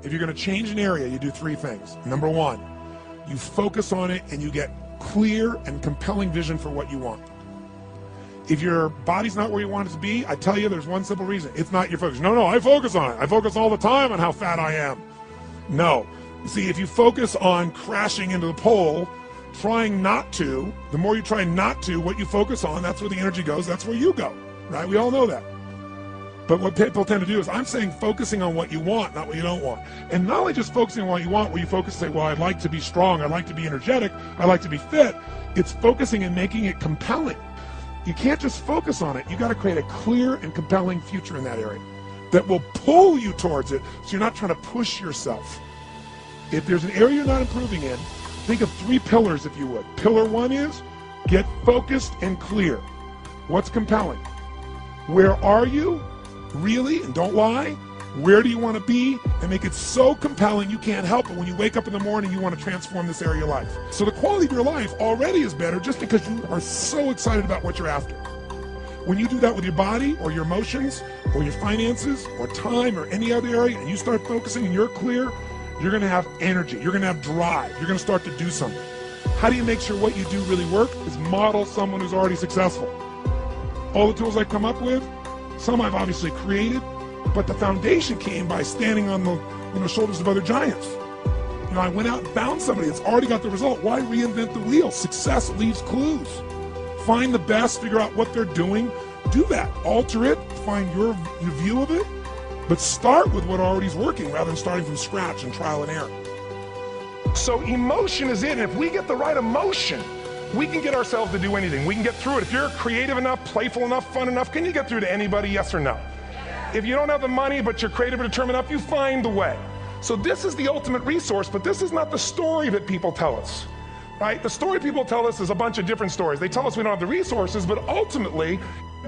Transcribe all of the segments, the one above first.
if you're going to change an area, you do three things. Number one, you focus on it and you get clear and compelling vision for what you want. If your body's not where you want it to be, I tell you there's one simple reason. It's not your focus. No, I focus on it. I focus all the time on how fat I am. No. See, if you focus on crashing into the pole, trying not to, the more you try not to, what you focus on, that's where the energy goes, that's where you go, right? We all know that. But what people tend to do is, I'm saying focusing on what you want, not what you don't want. And not only just focusing on what you want, where you focus and say, well, I'd like to be strong, I'd like to be energetic, I'd like to be fit. It's focusing and making it compelling. You can't just focus on it. You got to create a clear and compelling future in that area that will pull you towards it, so you're not trying to push yourself. If there's an area you're not improving in, think of three pillars, if you would. Pillar one is get focused and clear. What's compelling? Where are you? Really? And don't lie. Where do you want to be? And make it so compelling you can't help it. When you wake up in the morning, you want to transform this area of your life. So the quality of your life already is better just because you are so excited about what you're after. When you do that with your body or your emotions or your finances or time or any other area, and you start focusing and you're clear, you're going to have energy. You're going to have drive. You're going to start to do something. How do you make sure what you do really works? Is model someone who's already successful. All the tools I come up with, some I've obviously created, but the foundation came by standing on the shoulders of other giants. I went out and found somebody that's already got the result. Why reinvent the wheel? Success leaves clues. Find the best, figure out what they're doing, do that. Alter it, find your view of it, but start with what already is working rather than starting from scratch and trial and error. So emotion is it, and if we get the right emotion, we can get ourselves to do anything. We can get through it. If you're creative enough, playful enough, fun enough, can you get through to anybody, yes or no? If you don't have the money, but you're creative and determined enough, you find the way. So this is the ultimate resource, but this is not the story that people tell us, right? The story people tell us is a bunch of different stories. They tell us we don't have the resources, but ultimately,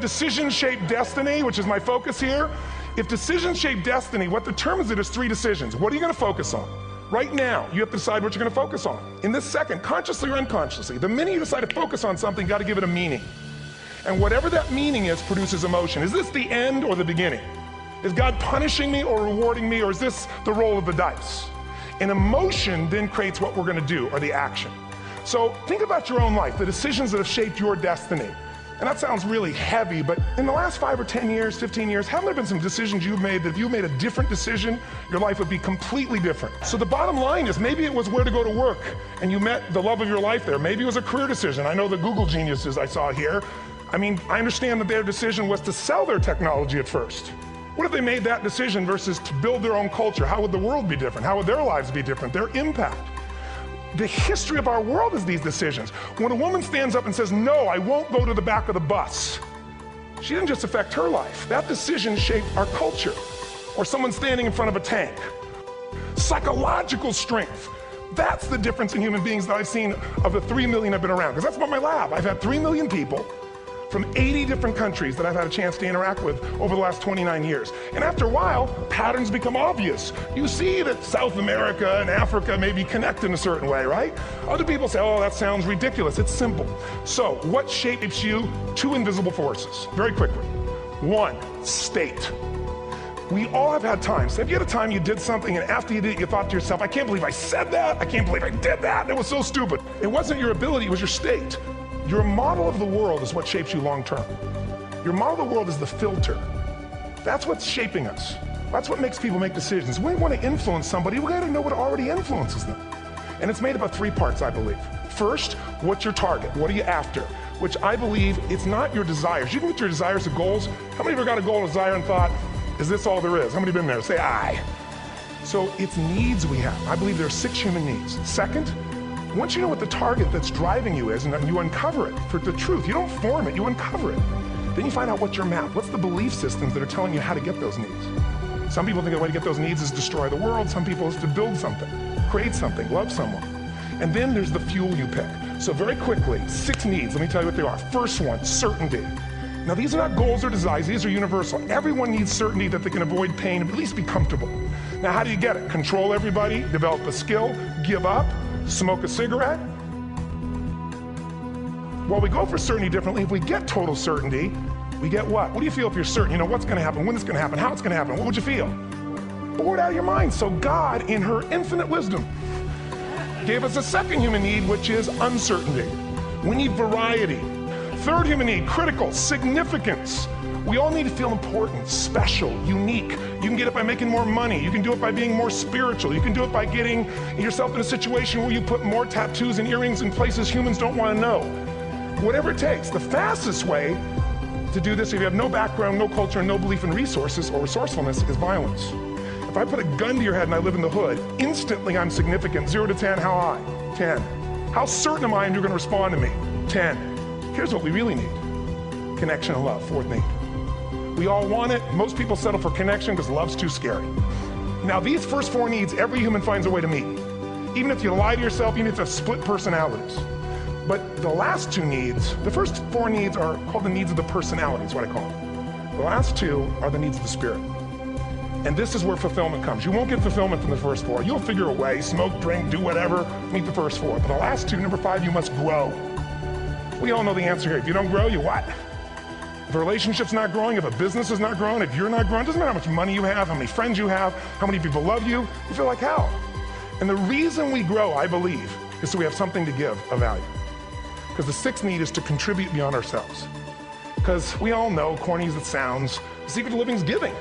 decisions shape destiny, which is my focus here. If decisions shape destiny, what determines it is three decisions. What are you going to focus on? Right now, you have to decide what you're going to focus on. In this second, consciously or unconsciously, the minute you decide to focus on something, you got to give it a meaning. And whatever that meaning is produces emotion. Is this the end or the beginning? Is God punishing me or rewarding me, or is this the roll of the dice? An emotion then creates what we're going to do, or the action. So think about your own life, the decisions that have shaped your destiny. And that sounds really heavy, but in the last 5 or 10 years, 15 years, haven't there been some decisions you've made that if you made a different decision, your life would be completely different? So the bottom line is, maybe it was where to go to work and you met the love of your life there. Maybe it was a career decision. I know the Google geniuses I saw here. I mean, I understand that their decision was to sell their technology at first. What if they made that decision versus to build their own culture? How would the world be different? How would their lives be different? Their impact. The history of our world is these decisions. When a woman stands up and says, no, I won't go to the back of the bus, she didn't just affect her life. That decision shaped our culture. Or someone standing in front of a tank. Psychological strength. That's the difference in human beings that I've seen of the 3 million I've been around. Because that's about my lab. I've had 3 million people from 80 different countries that I've had a chance to interact with over the last 29 years. And after a while, patterns become obvious. You see that South America and Africa maybe connect in a certain way, right? Other people say, oh, that sounds ridiculous. It's simple. So what shapes you? 2 invisible forces, very quickly. 1, state. We all have had times. Have you had a time you did something and after you did it, you thought to yourself, I can't believe I said that. I can't believe I did that. It was so stupid. It wasn't your ability, it was your state. Your model of the world is what shapes you long term. Your model of the world is the filter. That's what's shaping us. That's what makes people make decisions. When we want to influence somebody, we gotta know what already influences them. And it's made up of 3 parts, I believe. First, what's your target? What are you after? Which I believe it's not your desires. You can get your desires to goals. How many of you ever got a goal, desire, and thought, is this all there is? How many have been there? Say aye. So it's needs we have. I believe there are 6 human needs. Second, once you know what the target that's driving you is, and you uncover it for the truth, you don't form it, you uncover it. Then you find out what's your map, what's the belief systems that are telling you how to get those needs. Some people think the way to get those needs is destroy the world, some people is to build something, create something, love someone. And then there's the fuel you pick. So very quickly, 6 needs, let me tell you what they are. First one, certainty. Now these are not goals or desires, these are universal. Everyone needs certainty that they can avoid pain and at least be comfortable. Now how do you get it? Control everybody, develop a skill, give up, smoke a cigarette? Well, we go for certainty differently. If we get total certainty, we get what? What do you feel if you're certain? You know what's going to happen, when it's going to happen, how it's going to happen. What would you feel? Bored out of your mind. So God, in her infinite wisdom, gave us a second human need, which is uncertainty. We need variety. Third human need, critical, significance. We all need to feel important, special, unique. You can get it by making more money. You can do it by being more spiritual. You can do it by getting yourself in a situation where you put more tattoos and earrings in places humans don't want to know. Whatever it takes. The fastest way to do this, if you have no background, no culture, and no belief in resources or resourcefulness, is violence. If I put a gun to your head and I live in the hood, instantly I'm significant. 0 to 10, how high? 10. How certain am I you're going to respond to me? 10. Here's what we really need. Connection and love, fourth need. We all want it. Most people settle for connection because love's too scary. Now these first four needs, every human finds a way to meet. Even if you lie to yourself, even if you have split personalities. But the last two needs, the first four needs are called the needs of the personality, is what I call them. The last two are the needs of the spirit. And this is where fulfillment comes. You won't get fulfillment from the first four. You'll figure a way, smoke, drink, do whatever, meet the first four. But the last two, number 5, you must grow. We all know the answer here. If you don't grow, you what? If a relationship's not growing, if a business is not growing, if you're not growing, it doesn't matter how much money you have, how many friends you have, how many people love you, you feel like hell. And the reason we grow, I believe, is so we have something to give of value. Because the sixth need is to contribute beyond ourselves. Because we all know, corny as it sounds, the secret of living is giving.